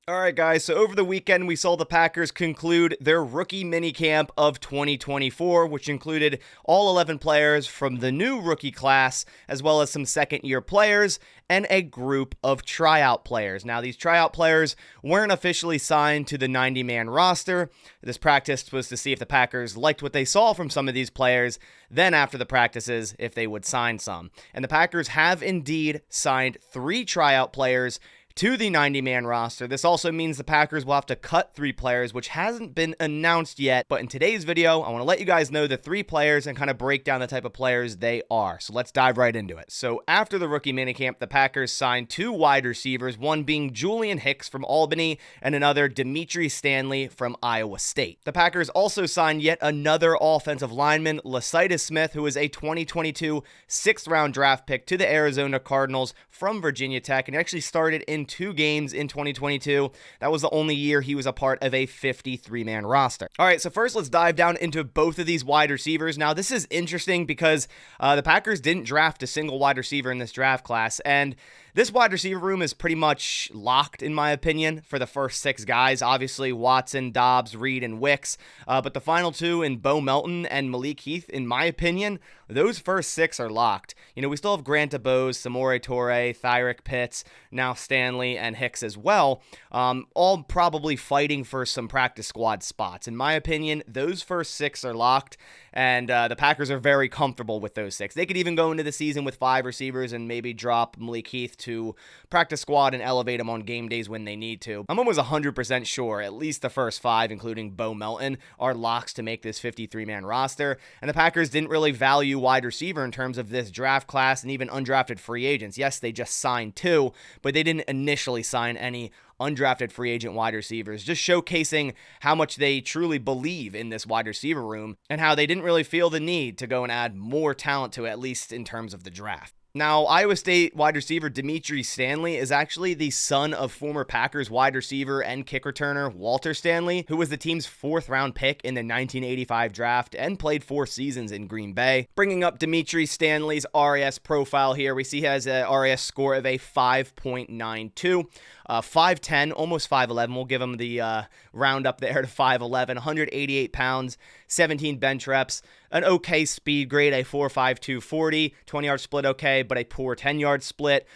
All right, guys, so over the weekend, we saw the Packers conclude their rookie minicamp of 2024, which included all 11 players from the new rookie class, as well as some second-year players and a group of tryout players. Now, these tryout players weren't officially signed to the 90-man roster. This practice was to see if the Packers liked what they saw from some of these players, then after the practices, if they would sign some. And the Packers have indeed signed 3 tryout players to the 90-man roster. This also means the Packers will have to cut 3 players, which hasn't been announced yet. But in today's video, I want to let you guys know the 3 players and kind of break down the type of players they are. So let's dive right into it. So after the rookie minicamp, the Packers signed 2 wide receivers, one being Julian Hicks from Albany and another Dimitri Stanley from Iowa State. The Packers also signed yet another offensive lineman, Lasedrick Smith, who is a 2022 6th-round draft pick to the Arizona Cardinals from Virginia Tech, and actually started in 2 games in 2022. That was the only year he was a part of a 53-man roster. All right, so first let's dive down into both of these wide receivers. Now, this is interesting because the Packers didn't draft a single wide receiver in this draft class, and this wide receiver room is pretty much locked, in my opinion, for the first 6 guys. Obviously, Watson, Dobbs, Reed, and Wicks. But the final 2 in Bo Melton and Malik Heath, in my opinion, those first 6 are locked. You know, we still have Grant DeBose, Samori Toure, Thyrick Pitts, now Stanley, and Hicks as well, all probably fighting for some practice squad spots. In my opinion, those first 6 are locked, and the Packers are very comfortable with those 6. They could even go into the season with 5 receivers and maybe drop Malik Heath to practice squad and elevate him on game days when they need to. I'm almost 100% sure at least the first 5, including Bo Melton, are locks to make this 53-man roster, and the Packers didn't really value wide receiver in terms of this draft class and even undrafted free agents. Yes, they just signed 2, but they didn't initially sign any undrafted free agent wide receivers, just showcasing how much they truly believe in this wide receiver room and how they didn't really feel the need to go and add more talent to it, at least in terms of the draft. Now, Iowa State wide receiver Dimitri Stanley is actually the son of former Packers wide receiver and kick returner Walter Stanley, who was the team's 4th-round pick in the 1985 draft and played 4 seasons in Green Bay. Bringing up Dimitri Stanley's RAS profile here, we see he has a RAS score of a 5.92. 5'10", almost 5'11". We'll give him the round up there to 5'11", 188 pounds, 17 bench reps, an okay speed grade, a 4.52 40, 20-yard split okay, but a poor 10-yard split.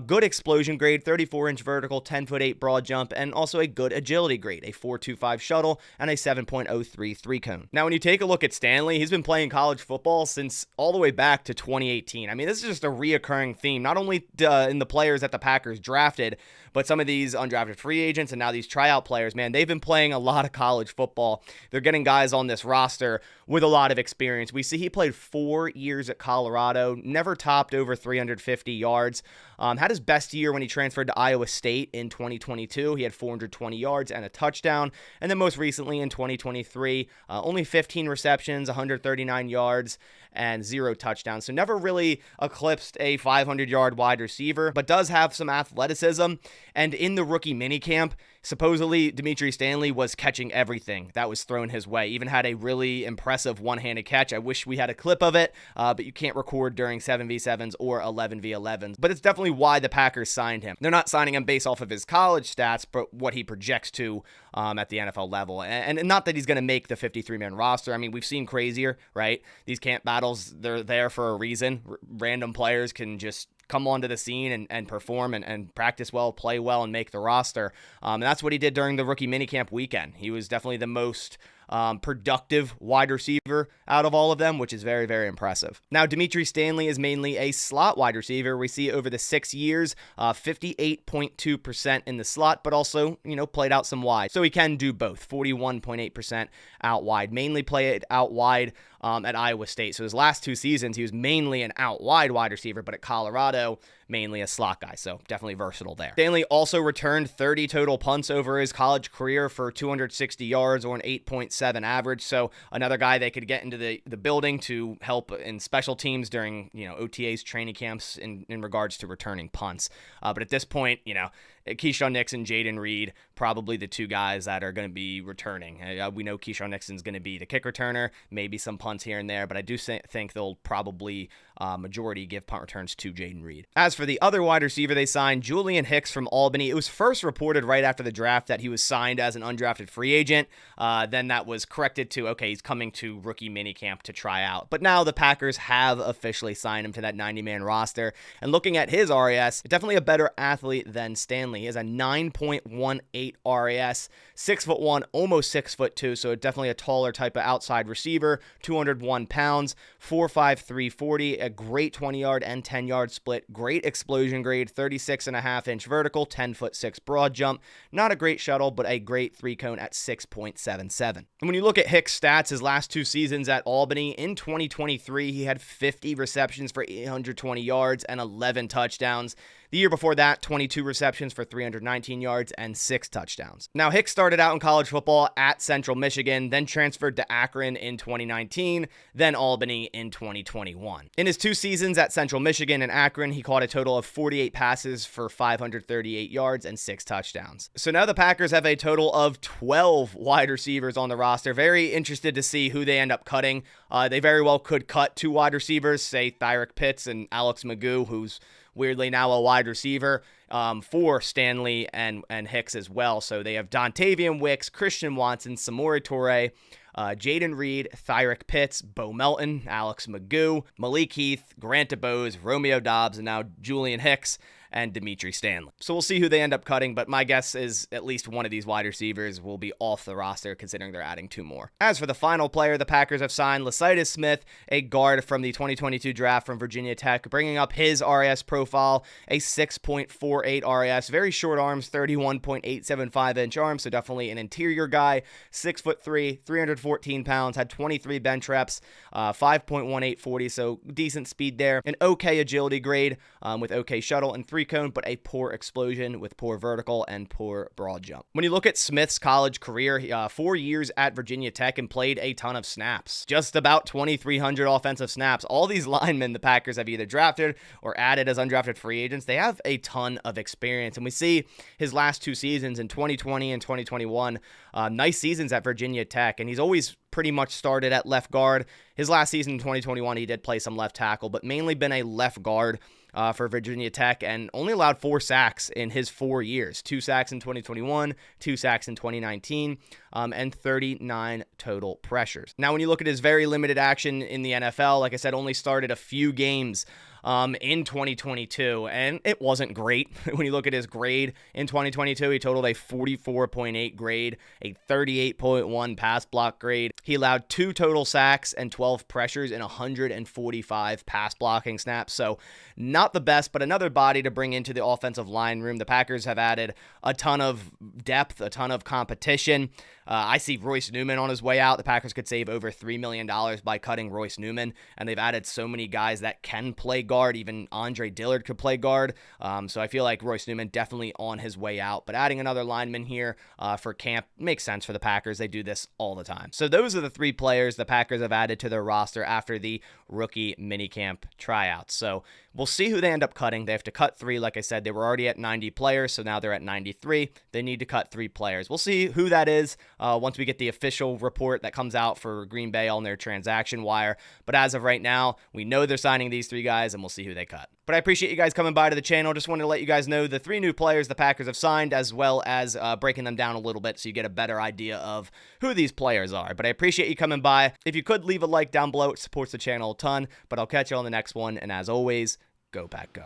Good explosion grade, 34-inch vertical, 10'8" broad jump, and also a good agility grade, a 4.25 shuttle, and a 7.03 3-cone. Now, when you take a look at Stanley, he's been playing college football since all the way back to 2018. I mean, this is just a reoccurring theme, not only in the players that the Packers drafted, but some of these undrafted free agents and now these tryout players, man, they've been playing a lot of college football. They're getting guys on this roster with a lot of experience. We see he played 4 years at Colorado, never topped over 350 yards. Had his best year when he transferred to Iowa State in 2022. He had 420 yards and a touchdown. And then most recently in 2023, only 15 receptions, 139 yards, and 0 touchdowns. So never really eclipsed a 500-yard wide receiver, but does have some athleticism. And in the rookie minicamp, supposedly Dimitri Stanley was catching everything that was thrown his way. Even had a really impressive one-handed catch. I wish we had a clip of it, but you can't record during 7v7s or 11v11s. But it's definitely why the Packers signed him. They're not signing him based off of his college stats, but what he projects to at the NFL level. And not that he's going to make the 53-man roster. I mean, we've seen crazier, right? These camp battles, they're there for a reason. Random players can just come onto the scene and perform and practice well, play well, and make the roster. And that's what he did during the rookie minicamp weekend. He was definitely the most productive wide receiver out of all of them, which is very, very impressive. Now, Dimitri Stanley is mainly a slot wide receiver. We see over the 6 years, 58.2% in the slot, but also, played out some wide. So he can do both, 41.8% out wide. Mainly play it out wide at Iowa State. So his last 2 seasons, he was mainly an out wide wide receiver, but at Colorado, mainly a slot guy. So definitely versatile there. Stanley also returned 30 total punts over his college career for 260 yards or an 8.7 average. So another guy they could get into the building to help in special teams during, OTAs, training camps in regards to returning punts. But at this point, Keyshawn Nixon, Jaden Reed, probably the two guys that are going to be returning. We know Keyshawn Nixon's going to be the kick returner, maybe some punts here and there, but I do think they'll probably majority give punt returns to Jaden Reed. As for the other wide receiver they signed, Julian Hicks from Albany, it was first reported right after the draft that he was signed as an undrafted free agent. Then that was corrected to, okay, he's coming to rookie minicamp to try out. But now the Packers have officially signed him to that 90-man roster. And looking at his RAS, definitely a better athlete than Stanley. He has a 9.18 RAS, 6'1", almost 6'2", so definitely a taller type of outside receiver, 201 pounds, 4'5", 340, a great 20-yard and 10-yard split, great explosion grade, 36.5-inch vertical, 10'6" broad jump. Not a great shuttle, but a great three-cone at 6.77. And when you look at Hicks' stats, his last two seasons at Albany, in 2023, he had 50 receptions for 820 yards and 11 touchdowns. The year before that, 22 receptions for 319 yards and 6 touchdowns. Now, Hicks started out in college football at Central Michigan, then transferred to Akron in 2019, then Albany in 2021. In his 2 seasons at Central Michigan and Akron, he caught a total of 48 passes for 538 yards and 6 touchdowns. So now the Packers have a total of 12 wide receivers on the roster. Very interested to see who they end up cutting. They very well could cut 2 wide receivers, say Thyrick Pitts and Alex Magoo, who's weirdly now a wide receiver, for Stanley and Hicks as well. So they have Dontavian Wicks, Christian Watson, Samori Toure, Jaden Reed, Thyrick Pitts, Bo Melton, Alex Magoo, Malik Heath, Grant DeBose, Romeo Dobbs, and now Julian Hicks and Dimitri Stanley. So we'll see who they end up cutting, but my guess is at least one of these wide receivers will be off the roster, considering they're adding 2 more. As for the final player the Packers have signed, Lasedrick Smith, a guard from the 2022 draft from Virginia Tech, bringing up his RAS profile, a 6.48 RAS, very short arms, 31.875-inch arms, so definitely an interior guy, 6'3", 314 pounds, had 23 bench reps, 5.1840, so decent speed there, an okay agility grade with okay shuttle and 3-cone, but a poor explosion with poor vertical and poor broad jump. When you look at Smith's college career, 4 years at Virginia Tech and played a ton of snaps, just about 2,300 offensive snaps. All these linemen the Packers have either drafted or added as undrafted free agents, they have a ton of experience, and we see his last 2 seasons in 2020 and 2021, nice seasons at Virginia Tech, and he's always pretty much started at left guard. His last season in 2021, he did play some left tackle, but mainly been a left guard for Virginia Tech, and only allowed 4 sacks in his 4 years. 2 sacks in 2021, 2 sacks in 2019, and 39 total pressures. Now, when you look at his very limited action in the NFL, like I said, only started a few games in 2022, and it wasn't great. When you look at his grade in 2022, he totaled a 44.8 grade, a 38.1 pass block grade. He allowed 2 total sacks and 12 pressures in 145 pass blocking snaps, so not the best, but another body to bring into the offensive line room. The Packers have added a ton of depth, a ton of competition. I see Royce Newman on his way out. The Packers could save over $3 million by cutting Royce Newman, and they've added so many guys that can play guard. Even Andre Dillard could play guard, so I feel like Royce Newman definitely on his way out, but adding another lineman here for camp makes sense for the Packers. They do this all the time. So those are the 3 players the Packers have added to their roster after the rookie minicamp tryouts. So we'll see who they end up cutting. They have to cut 3. Like I said, they were already at 90 players, so now they're at 93. They need to cut 3 players. We'll see who that is once we get the official report that comes out for Green Bay on their transaction wire. But as of right now, we know they're signing these 3 guys, and we'll see who they cut. But I appreciate you guys coming by to the channel. Just wanted to let you guys know the 3 new players the Packers have signed, as well as breaking them down a little bit so you get a better idea of who these players are. But I appreciate you coming by. If you could leave a like down below, it supports the channel a ton. But I'll catch you on the next one. And as always, go Pack Go.